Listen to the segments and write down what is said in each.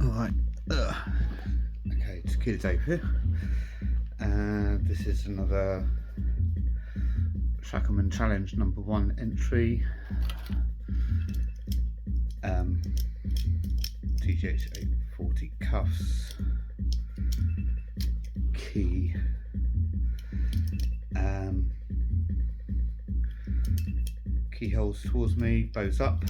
Alright, okay, it's Kid Dave here. This is another Shackleman Challenge #1 entry. TCH 840 cuffs, key, keyholes towards me, bows up.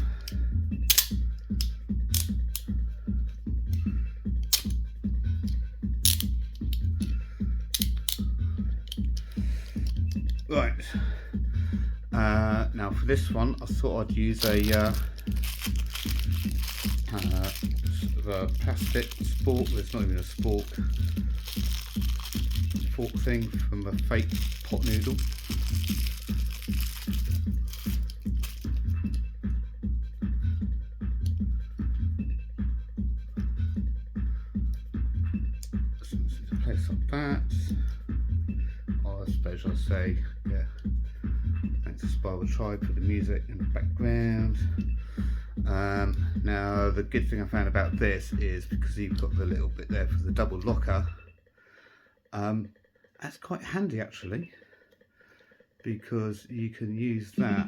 Right, now for this one I thought I'd use a plastic spork. It's not even a spork, fork thing from a fake pot noodle. So to place like that, or I suppose I'll say, yeah, thanks to Spiral Tribe for the music in the background. Now the good thing I found about this is because you've got the little bit there for the double locker, that's quite handy actually, because you can use that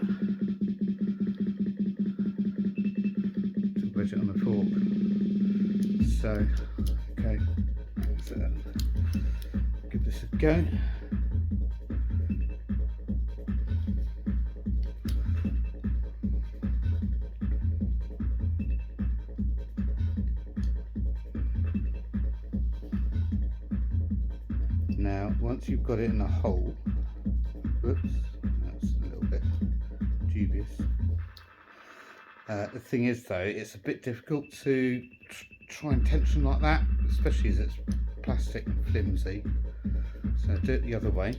to wedge it on the fork. So, okay, let's give this a go. Now, once you've got it in a hole, whoops, that's a little bit dubious. The thing is though, it's a bit difficult to try and tension like that, especially as it's plastic and flimsy. So do it the other way.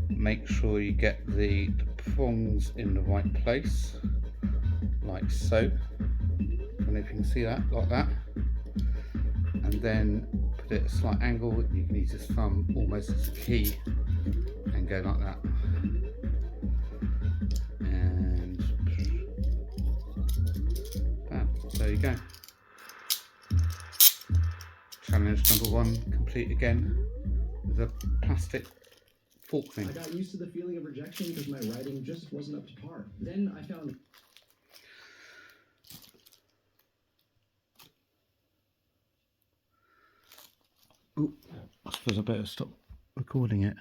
Make sure you get the prongs in the right place, like so. I don't know if you can see that, like that. And then put it at a slight angle. You can use this thumb almost as a key and go like that. And there you go. Challenge #1 complete again with a plastic fork thing. I got used to the feeling of rejection because my writing just wasn't up to par. Then I found... Oh, I suppose I better stop recording it.